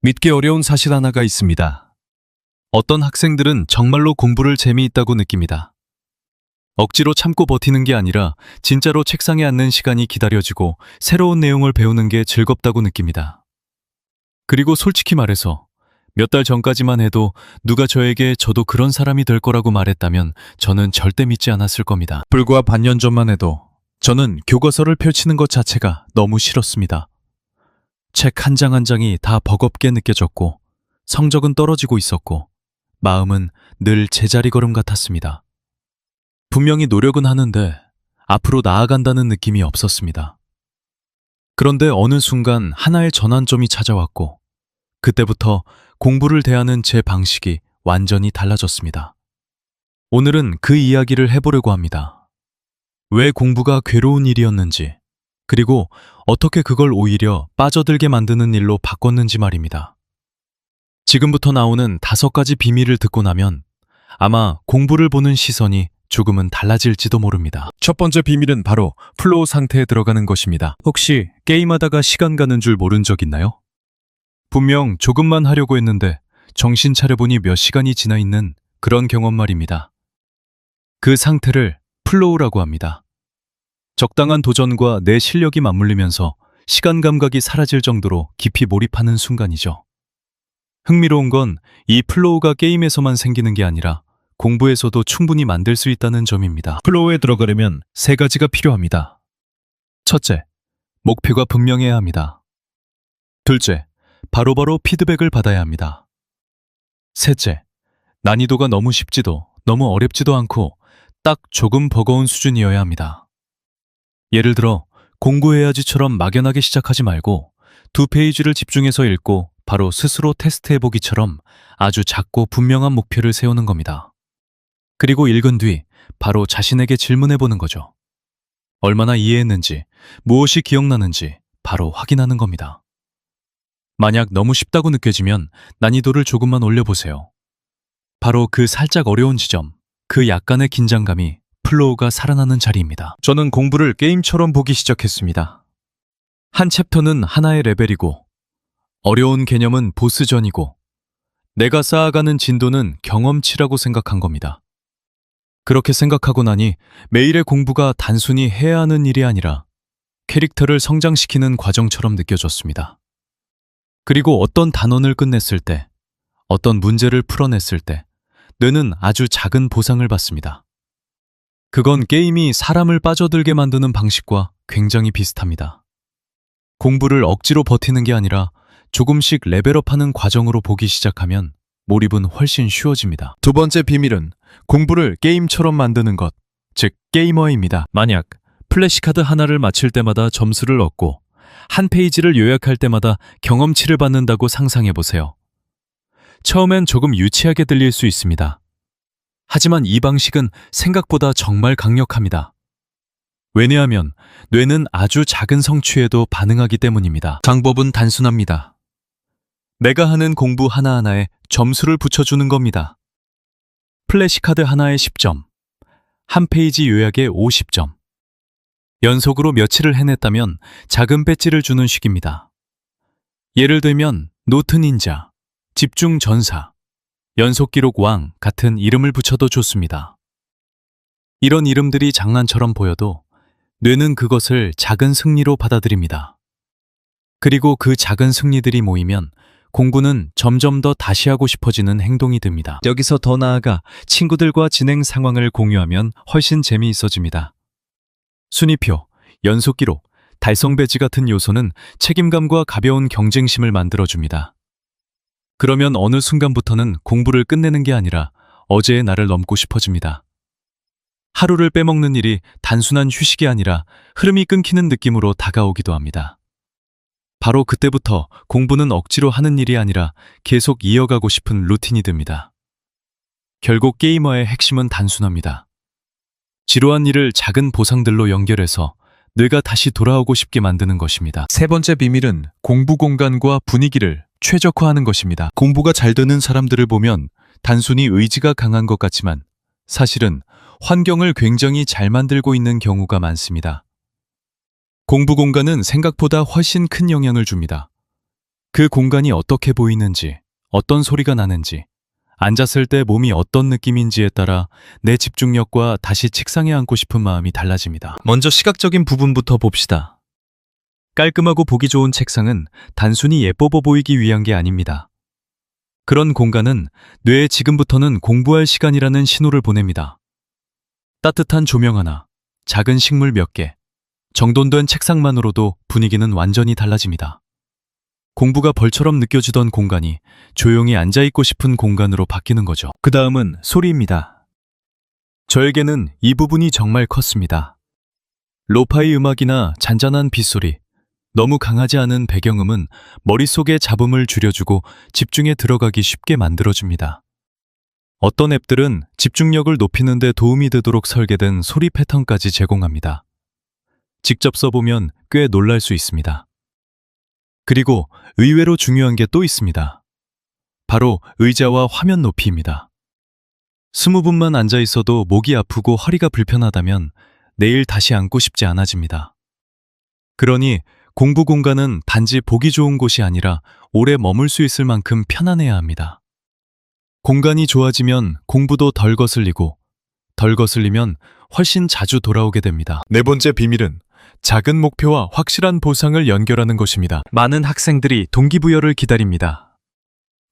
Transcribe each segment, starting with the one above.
믿기 어려운 사실 하나가 있습니다. 어떤 학생들은 정말로 공부를 재미있다고 느낍니다. 억지로 참고 버티는 게 아니라 진짜로 책상에 앉는 시간이 기다려지고 새로운 내용을 배우는 게 즐겁다고 느낍니다. 그리고 솔직히 말해서 몇 달 전까지만 해도 누가 저에게 저도 그런 사람이 될 거라고 말했다면 저는 절대 믿지 않았을 겁니다. 불과 반년 전만 해도 저는 교과서를 펼치는 것 자체가 너무 싫었습니다. 책 한 장 한 장이 다 버겁게 느껴졌고 성적은 떨어지고 있었고 마음은 늘 제자리 걸음 같았습니다. 분명히 노력은 하는데 앞으로 나아간다는 느낌이 없었습니다. 그런데 어느 순간 하나의 전환점이 찾아왔고 그때부터 공부를 대하는 제 방식이 완전히 달라졌습니다. 오늘은 그 이야기를 해보려고 합니다. 왜 공부가 괴로운 일이었는지, 그리고 어떻게 그걸 오히려 빠져들게 만드는 일로 바꿨는지 말입니다. 지금부터 나오는 5가지 비밀을 듣고 나면 아마 공부를 보는 시선이 조금은 달라질지도 모릅니다. 첫 번째 비밀은 바로 플로우 상태에 들어가는 것입니다. 혹시 게임하다가 시간 가는 줄 모른 적 있나요? 분명 조금만 하려고 했는데 정신 차려보니 몇 시간이 지나 있는 그런 경험 말입니다. 그 상태를 플로우라고 합니다. 적당한 도전과 내 실력이 맞물리면서 시간 감각이 사라질 정도로 깊이 몰입하는 순간이죠. 흥미로운 건 이 플로우가 게임에서만 생기는 게 아니라 공부에서도 충분히 만들 수 있다는 점입니다. 플로우에 들어가려면 3가지가 필요합니다. 첫째, 목표가 분명해야 합니다. 둘째, 바로바로 피드백을 받아야 합니다. 셋째, 난이도가 너무 쉽지도 너무 어렵지도 않고 딱 조금 버거운 수준이어야 합니다. 예를 들어 공부해야지처럼 막연하게 시작하지 말고 2페이지를 집중해서 읽고 바로 스스로 테스트해보기처럼 아주 작고 분명한 목표를 세우는 겁니다. 그리고 읽은 뒤 바로 자신에게 질문해보는 거죠. 얼마나 이해했는지, 무엇이 기억나는지 바로 확인하는 겁니다. 만약 너무 쉽다고 느껴지면 난이도를 조금만 올려보세요. 바로 그 살짝 어려운 지점, 그 약간의 긴장감이 플로우가 살아나는 자리입니다. 저는 공부를 게임처럼 보기 시작했습니다. 한 챕터는 하나의 레벨이고 어려운 개념은 보스전이고 내가 쌓아가는 진도는 경험치라고 생각한 겁니다. 그렇게 생각하고 나니 매일의 공부가 단순히 해야 하는 일이 아니라 캐릭터를 성장시키는 과정처럼 느껴졌습니다. 그리고 어떤 단원을 끝냈을 때, 어떤 문제를 풀어냈을 때 뇌는 아주 작은 보상을 받습니다. 그건 게임이 사람을 빠져들게 만드는 방식과 굉장히 비슷합니다. 공부를 억지로 버티는 게 아니라 조금씩 레벨업하는 과정으로 보기 시작하면 몰입은 훨씬 쉬워집니다. 두 번째 비밀은 공부를 게임처럼 만드는 것, 즉 게이머입니다. 만약 플래시카드 하나를 맞힐 때마다 점수를 얻고 한 페이지를 요약할 때마다 경험치를 받는다고 상상해보세요. 처음엔 조금 유치하게 들릴 수 있습니다. 하지만 이 방식은 생각보다 정말 강력합니다. 왜냐하면 뇌는 아주 작은 성취에도 반응하기 때문입니다. 방법은 단순합니다. 내가 하는 공부 하나하나에 점수를 붙여주는 겁니다. 플래시카드 하나에 10점, 한 페이지 요약에 50점. 연속으로 며칠을 해냈다면 작은 배지를 주는 식입니다. 예를 들면 노트 닌자, 집중 전사, 연속 기록 왕 같은 이름을 붙여도 좋습니다. 이런 이름들이 장난처럼 보여도 뇌는 그것을 작은 승리로 받아들입니다. 그리고 그 작은 승리들이 모이면 공부는 점점 더 다시 하고 싶어지는 행동이 됩니다. 여기서 더 나아가 친구들과 진행 상황을 공유하면 훨씬 재미있어집니다. 순위표, 연속 기록, 달성 배지 같은 요소는 책임감과 가벼운 경쟁심을 만들어줍니다. 그러면 어느 순간부터는 공부를 끝내는 게 아니라 어제의 나를 넘고 싶어집니다. 하루를 빼먹는 일이 단순한 휴식이 아니라 흐름이 끊기는 느낌으로 다가오기도 합니다. 바로 그때부터 공부는 억지로 하는 일이 아니라 계속 이어가고 싶은 루틴이 됩니다. 결국 게이머의 핵심은 단순합니다. 지루한 일을 작은 보상들로 연결해서 뇌가 다시 돌아오고 싶게 만드는 것입니다. 세 번째 비밀은 공부 공간과 분위기를 최적화하는 것입니다. 공부가 잘 되는 사람들을 보면 단순히 의지가 강한 것 같지만 사실은 환경을 굉장히 잘 만들고 있는 경우가 많습니다. 공부 공간은 생각보다 훨씬 큰 영향을 줍니다. 그 공간이 어떻게 보이는지, 어떤 소리가 나는지, 앉았을 때 몸이 어떤 느낌인지에 따라 내 집중력과 다시 책상에 앉고 싶은 마음이 달라집니다. 먼저 시각적인 부분부터 봅시다. 깔끔하고 보기 좋은 책상은 단순히 예뻐 보이기 위한 게 아닙니다. 그런 공간은 뇌에 지금부터는 공부할 시간이라는 신호를 보냅니다. 따뜻한 조명 하나, 작은 식물 몇 개, 정돈된 책상만으로도 분위기는 완전히 달라집니다. 공부가 벌처럼 느껴지던 공간이 조용히 앉아있고 싶은 공간으로 바뀌는 거죠. 그 다음은 소리입니다. 저에게는 이 부분이 정말 컸습니다. 로파이 음악이나 잔잔한 빗소리, 너무 강하지 않은 배경음은 머릿속에 잡음을 줄여주고 집중에 들어가기 쉽게 만들어줍니다. 어떤 앱들은 집중력을 높이는 데 도움이 되도록 설계된 소리 패턴까지 제공합니다. 직접 써보면 꽤 놀랄 수 있습니다. 그리고 의외로 중요한 게 또 있습니다. 바로 의자와 화면 높이입니다. 20분만 앉아 있어도 목이 아프고 허리가 불편하다면 내일 다시 앉고 싶지 않아집니다. 그러니 공부 공간은 단지 보기 좋은 곳이 아니라 오래 머물 수 있을 만큼 편안해야 합니다. 공간이 좋아지면 공부도 덜 거슬리고, 덜 거슬리면 훨씬 자주 돌아오게 됩니다. 네 번째 비밀은 작은 목표와 확실한 보상을 연결하는 것입니다. 많은 학생들이 동기부여를 기다립니다.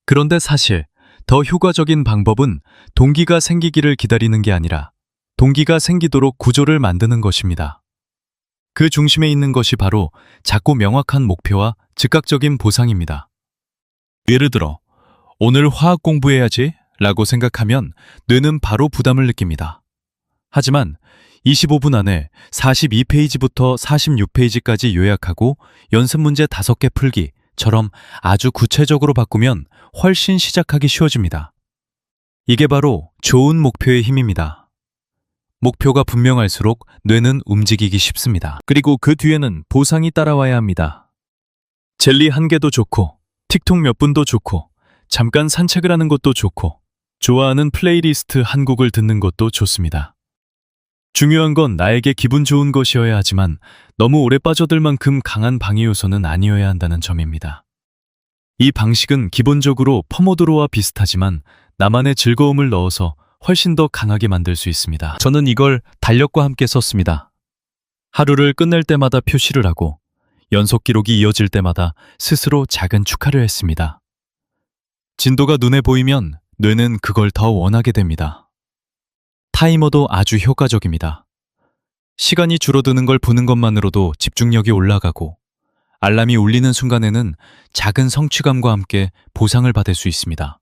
그런데 사실 더 효과적인 방법은 동기가 생기기를 기다리는 게 아니라 동기가 생기도록 구조를 만드는 것입니다. 그 중심에 있는 것이 바로 작고 명확한 목표와 즉각적인 보상입니다. 예를 들어, 오늘 화학 공부해야지 라고 생각하면 뇌는 바로 부담을 느낍니다. 하지만 25분 안에 42페이지부터 46페이지까지 요약하고 연습 문제 5개 풀기처럼 아주 구체적으로 바꾸면 훨씬 시작하기 쉬워집니다. 이게 바로 좋은 목표의 힘입니다. 목표가 분명할수록 뇌는 움직이기 쉽습니다. 그리고 그 뒤에는 보상이 따라와야 합니다. 젤리 한 개도 좋고, 틱톡 몇 분도 좋고, 잠깐 산책을 하는 것도 좋고, 좋아하는 플레이리스트 한 곡을 듣는 것도 좋습니다. 중요한 건 나에게 기분 좋은 것이어야 하지만 너무 오래 빠져들 만큼 강한 방해 요소는 아니어야 한다는 점입니다. 이 방식은 기본적으로 포모도로와 비슷하지만 나만의 즐거움을 넣어서 훨씬 더 강하게 만들 수 있습니다. 저는 이걸 달력과 함께 썼습니다. 하루를 끝낼 때마다 표시를 하고 연속 기록이 이어질 때마다 스스로 작은 축하를 했습니다. 진도가 눈에 보이면 뇌는 그걸 더 원하게 됩니다. 타이머도 아주 효과적입니다. 시간이 줄어드는 걸 보는 것만으로도 집중력이 올라가고 알람이 울리는 순간에는 작은 성취감과 함께 보상을 받을 수 있습니다.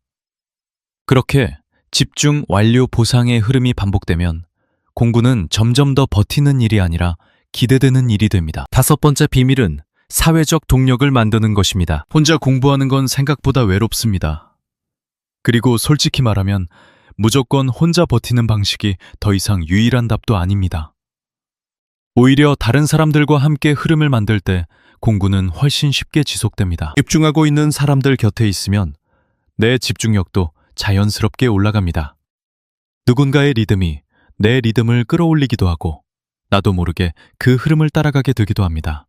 그렇게 집중, 완료, 보상의 흐름이 반복되면 공부는 점점 더 버티는 일이 아니라 기대되는 일이 됩니다. 5번째 비밀은 사회적 동력을 만드는 것입니다. 혼자 공부하는 건 생각보다 외롭습니다. 그리고 솔직히 말하면 무조건 혼자 버티는 방식이 더 이상 유일한 답도 아닙니다. 오히려 다른 사람들과 함께 흐름을 만들 때 공부는 훨씬 쉽게 지속됩니다. 집중하고 있는 사람들 곁에 있으면 내 집중력도 자연스럽게 올라갑니다. 누군가의 리듬이 내 리듬을 끌어올리기도 하고 나도 모르게 그 흐름을 따라가게 되기도 합니다.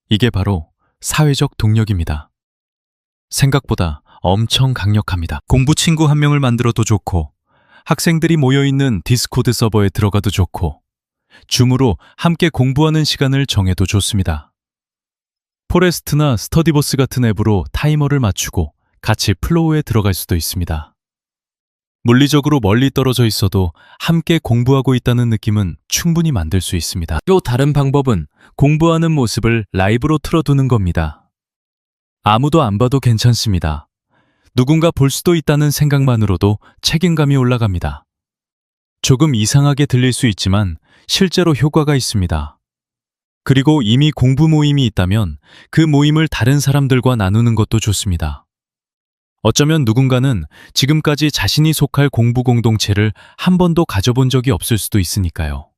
이게 바로 사회적 동력입니다. 생각보다 엄청 강력합니다. 공부 친구 한 명을 만들어도 좋고 학생들이 모여있는 디스코드 서버에 들어가도 좋고 줌으로 함께 공부하는 시간을 정해도 좋습니다. 포레스트나 스터디버스 같은 앱으로 타이머를 맞추고 같이 플로우에 들어갈 수도 있습니다. 물리적으로 멀리 떨어져 있어도 함께 공부하고 있다는 느낌은 충분히 만들 수 있습니다. 또 다른 방법은 공부하는 모습을 라이브로 틀어두는 겁니다. 아무도 안 봐도 괜찮습니다. 누군가 볼 수도 있다는 생각만으로도 책임감이 올라갑니다. 조금 이상하게 들릴 수 있지만 실제로 효과가 있습니다. 그리고 이미 공부 모임이 있다면 그 모임을 다른 사람들과 나누는 것도 좋습니다. 어쩌면 누군가는 지금까지 자신이 속할 공부 공동체를 한 번도 가져본 적이 없을 수도 있으니까요.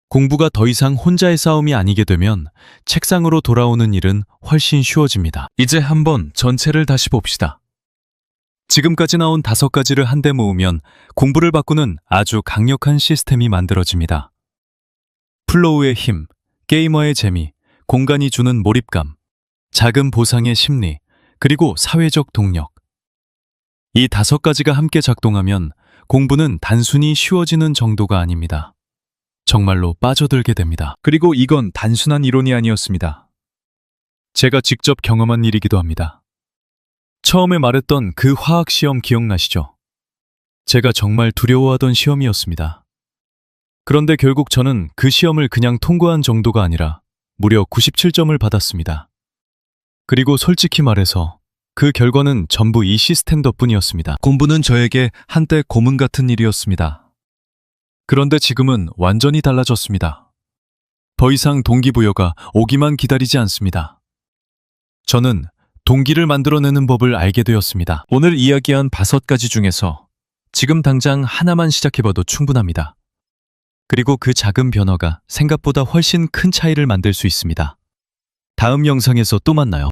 공부가 더 이상 혼자의 싸움이 아니게 되면 책상으로 돌아오는 일은 훨씬 쉬워집니다. 이제 한번 전체를 다시 봅시다. 지금까지 나온 5가지를 한데 모으면 공부를 바꾸는 아주 강력한 시스템이 만들어집니다. 플로우의 힘, 게이머의 재미, 공간이 주는 몰입감, 작은 보상의 심리, 그리고 사회적 동력. 이 5가지가 함께 작동하면 공부는 단순히 쉬워지는 정도가 아닙니다. 정말로 빠져들게 됩니다. 그리고 이건 단순한 이론이 아니었습니다. 제가 직접 경험한 일이기도 합니다. 처음에 말했던 그 화학 시험 기억나시죠? 제가 정말 두려워하던 시험이었습니다. 그런데 결국 저는 그 시험을 그냥 통과한 정도가 아니라 무려 97점을 받았습니다. 그리고 솔직히 말해서 그 결과는 전부 이 시스템 덕분이었습니다. 공부는 저에게 한때 고문 같은 일이었습니다. 그런데 지금은 완전히 달라졌습니다. 더 이상 동기부여가 오기만 기다리지 않습니다. 저는 동기를 만들어내는 법을 알게 되었습니다. 오늘 이야기한 5가지 중에서 지금 당장 하나만 시작해봐도 충분합니다. 그리고 그 작은 변화가 생각보다 훨씬 큰 차이를 만들 수 있습니다. 다음 영상에서 또 만나요.